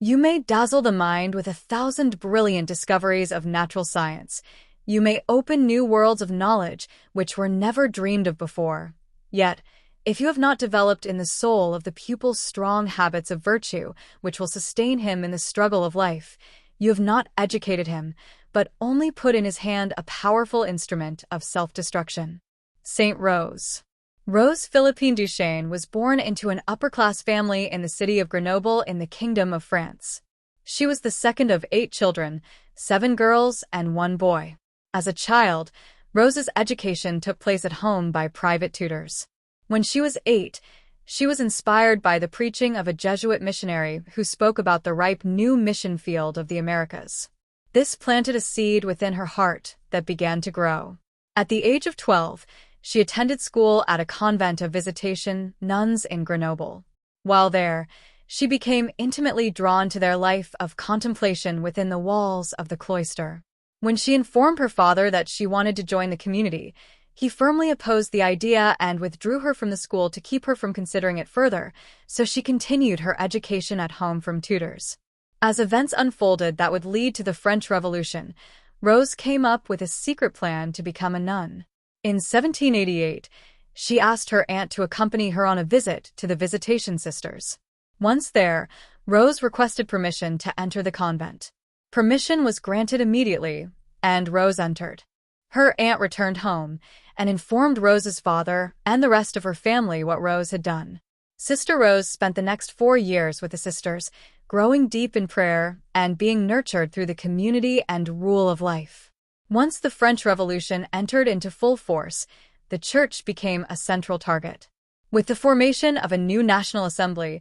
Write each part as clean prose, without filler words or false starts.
You may dazzle the mind with 1,000 brilliant discoveries of natural science. You may open new worlds of knowledge which were never dreamed of before. Yet, if you have not developed in the soul of the pupil strong habits of virtue which will sustain him in the struggle of life, you have not educated him, but only put in his hand a powerful instrument of self-destruction. Saint Rose. Rose Philippine Duchesne was born into an upper-class family in the city of Grenoble in the Kingdom of France. She was the second of 8 children, 7 girls and 1 boy. As a child, Rose's education took place at home by private tutors. When she was 8, she was inspired by the preaching of a Jesuit missionary who spoke about the ripe new mission field of the Americas. This planted a seed within her heart that began to grow. At the age of 12, she attended school at a convent of visitation nuns in Grenoble. While there, she became intimately drawn to their life of contemplation within the walls of the cloister. When she informed her father that she wanted to join the community, he firmly opposed the idea and withdrew her from the school to keep her from considering it further, so she continued her education at home from tutors. As events unfolded that would lead to the French Revolution, Rose came up with a secret plan to become a nun. In 1788, she asked her aunt to accompany her on a visit to the Visitation Sisters. Once there, Rose requested permission to enter the convent. Permission was granted immediately, and Rose entered. Her aunt returned home and informed Rose's father and the rest of her family what Rose had done. Sister Rose spent the next 4 years with the sisters, growing deep in prayer and being nurtured through the community and rule of life. Once the French Revolution entered into full force, the church became a central target. With the formation of a new National Assembly,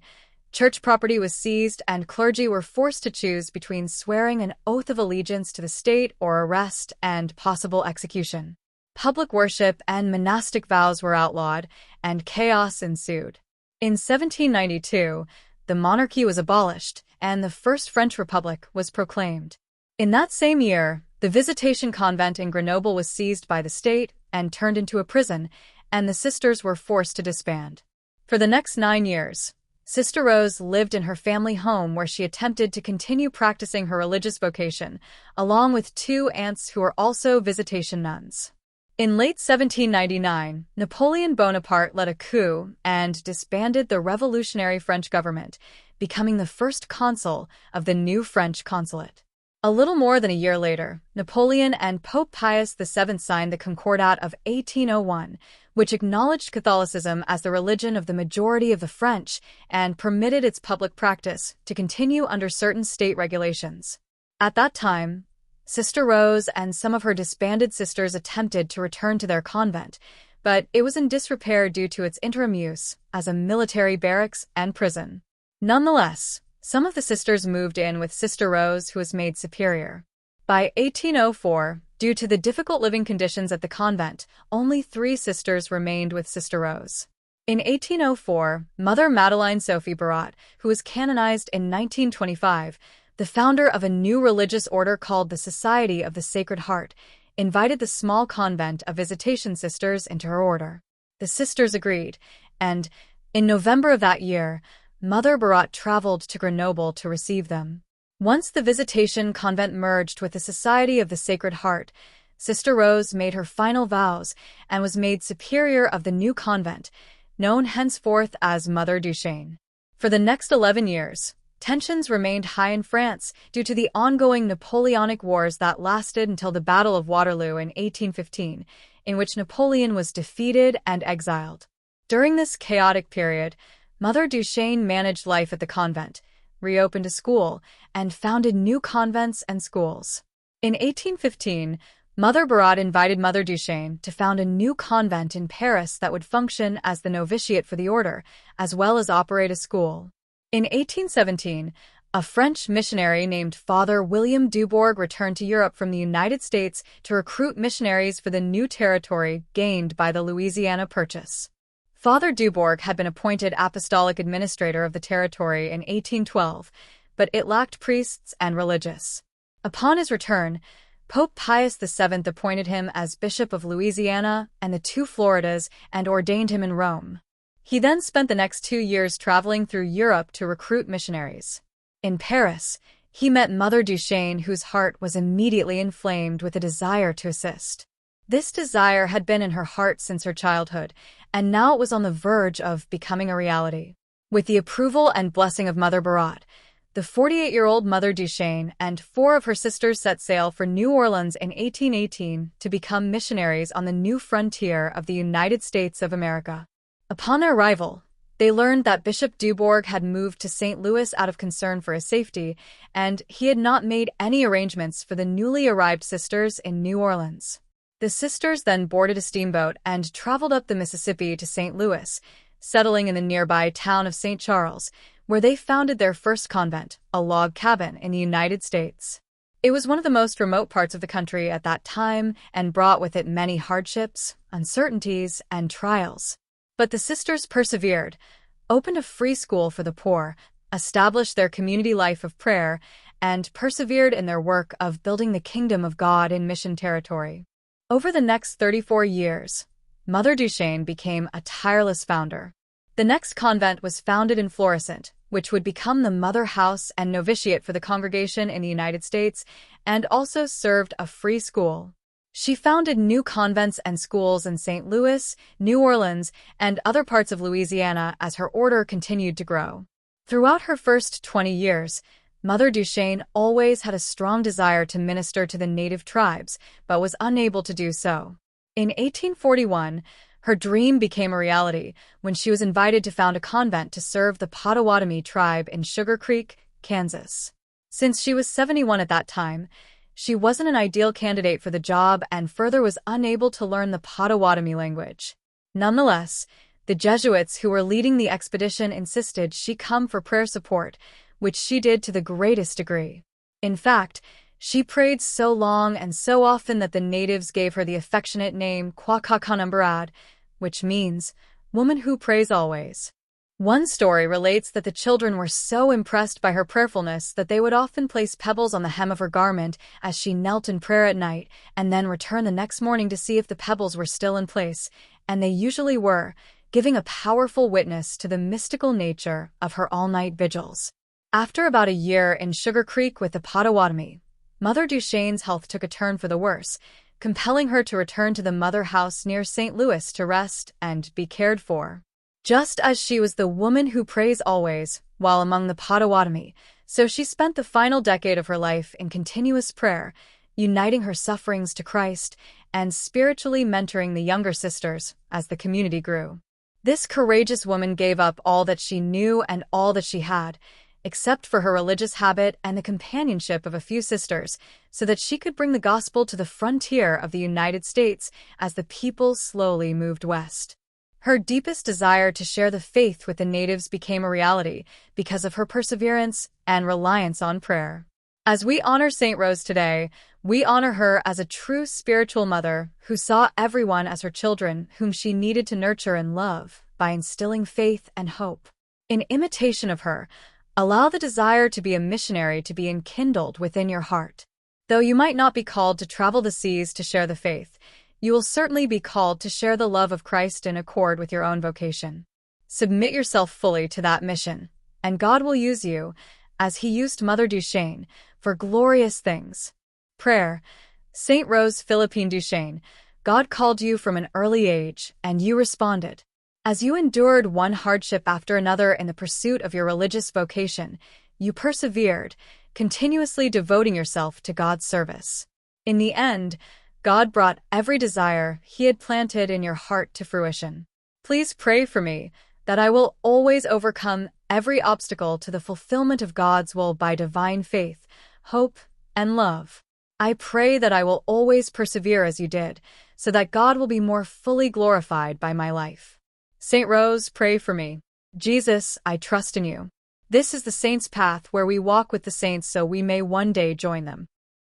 church property was seized and clergy were forced to choose between swearing an oath of allegiance to the state or arrest and possible execution. Public worship and monastic vows were outlawed, and chaos ensued. In 1792, the monarchy was abolished, and the First French Republic was proclaimed. In that same year, the Visitation Convent in Grenoble was seized by the state and turned into a prison, and the sisters were forced to disband. For the next 9 years, Sister Rose lived in her family home where she attempted to continue practicing her religious vocation, along with 2 aunts who were also visitation nuns. In late 1799, Napoleon Bonaparte led a coup and disbanded the revolutionary French government, becoming the first consul of the new French consulate. A little more than a year later, Napoleon and Pope Pius VII signed the Concordat of 1801, which acknowledged Catholicism as the religion of the majority of the French and permitted its public practice to continue under certain state regulations. At that time, Sister Rose and some of her disbanded sisters attempted to return to their convent, but it was in disrepair due to its interim use as a military barracks and prison. Nonetheless, some of the sisters moved in with Sister Rose, who was made superior. By 1804, due to the difficult living conditions at the convent, only 3 sisters remained with Sister Rose. In 1804, Mother Madeleine Sophie Barat, who was canonized in 1925, the founder of a new religious order called the Society of the Sacred Heart, invited the small convent of Visitation Sisters into her order. The sisters agreed, and, in November of that year, Mother Barat traveled to Grenoble to receive them. Once the Visitation Convent merged with the Society of the Sacred Heart, Sister Rose made her final vows and was made superior of the new convent, known henceforth as Mother Duchesne. For the next 11 years, tensions remained high in France due to the ongoing Napoleonic Wars that lasted until the Battle of Waterloo in 1815, in which Napoleon was defeated and exiled. During this chaotic period, Mother Duchesne managed life at the convent, reopened a school, and founded new convents and schools. In 1815, Mother Barat invited Mother Duchesne to found a new convent in Paris that would function as the novitiate for the order, as well as operate a school. In 1817, a French missionary named Father William Dubourg returned to Europe from the United States to recruit missionaries for the new territory gained by the Louisiana Purchase. Father Dubourg had been appointed apostolic administrator of the territory in 1812, but it lacked priests and religious. Upon his return, Pope Pius VII appointed him as Bishop of Louisiana and the 2 Floridas and ordained him in Rome. He then spent the next 2 years traveling through Europe to recruit missionaries. In Paris, he met Mother Duchesne, whose heart was immediately inflamed with a desire to assist. This desire had been in her heart since her childhood, and now it was on the verge of becoming a reality. With the approval and blessing of Mother Barat, the 48-year-old Mother Duchesne and 4 of her sisters set sail for New Orleans in 1818 to become missionaries on the new frontier of the United States of America. Upon their arrival, they learned that Bishop Dubourg had moved to St. Louis out of concern for his safety, and he had not made any arrangements for the newly arrived sisters in New Orleans. The sisters then boarded a steamboat and traveled up the Mississippi to St. Louis, settling in the nearby town of St. Charles, where they founded their first convent, a log cabin in the United States. It was one of the most remote parts of the country at that time and brought with it many hardships, uncertainties, and trials. But the sisters persevered, opened a free school for the poor, established their community life of prayer, and persevered in their work of building the kingdom of God in mission territory. Over the next 34 years, Mother Duchesne became a tireless founder. The next convent was founded in Florissant, which would become the mother house and novitiate for the congregation in the United States, and also served a free school. She founded new convents and schools in St. Louis, New Orleans, and other parts of Louisiana as her order continued to grow. Throughout her first 20 years, Mother Duchesne always had a strong desire to minister to the native tribes, but was unable to do so. In 1841, her dream became a reality when she was invited to found a convent to serve the Potawatomi tribe in Sugar Creek, Kansas. Since she was 71 at that time, she wasn't an ideal candidate for the job and further was unable to learn the Potawatomi language. Nonetheless, the Jesuits who were leading the expedition insisted she come for prayer support, which she did to the greatest degree. In fact, she prayed so long and so often that the natives gave her the affectionate name Quah-kah-ka-num-ad, which means, woman who prays always. One story relates that the children were so impressed by her prayerfulness that they would often place pebbles on the hem of her garment as she knelt in prayer at night, and then return the next morning to see if the pebbles were still in place, and they usually were, giving a powerful witness to the mystical nature of her all-night vigils. After about a year in Sugar Creek with the Potawatomi, Mother Duchesne's health took a turn for the worse, compelling her to return to the mother house near St. Louis to rest and be cared for. Just as she was the woman who prays always while among the Potawatomi, so she spent the final decade of her life in continuous prayer, uniting her sufferings to Christ and spiritually mentoring the younger sisters as the community grew. This courageous woman gave up all that she knew and all that she had, except for her religious habit and the companionship of a few sisters, so that she could bring the gospel to the frontier of the United States as the people slowly moved west. Her deepest desire to share the faith with the natives became a reality because of her perseverance and reliance on prayer. As we honor St. Rose today, we honor her as a true spiritual mother who saw everyone as her children whom she needed to nurture and love by instilling faith and hope. In imitation of her, allow the desire to be a missionary to be enkindled within your heart. Though you might not be called to travel the seas to share the faith, you will certainly be called to share the love of Christ in accord with your own vocation. Submit yourself fully to that mission, and God will use you, as He used Mother Duchesne, for glorious things. Prayer. St. Rose Philippine Duchesne, God called you from an early age, and you responded. As you endured one hardship after another in the pursuit of your religious vocation, you persevered, continuously devoting yourself to God's service. In the end, God brought every desire He had planted in your heart to fruition. Please pray for me that I will always overcome every obstacle to the fulfillment of God's will by divine faith, hope, and love. I pray that I will always persevere as you did, so that God will be more fully glorified by my life. St. Rose, pray for me. Jesus, I trust in you. This is the saints' path where we walk with the saints so we may one day join them.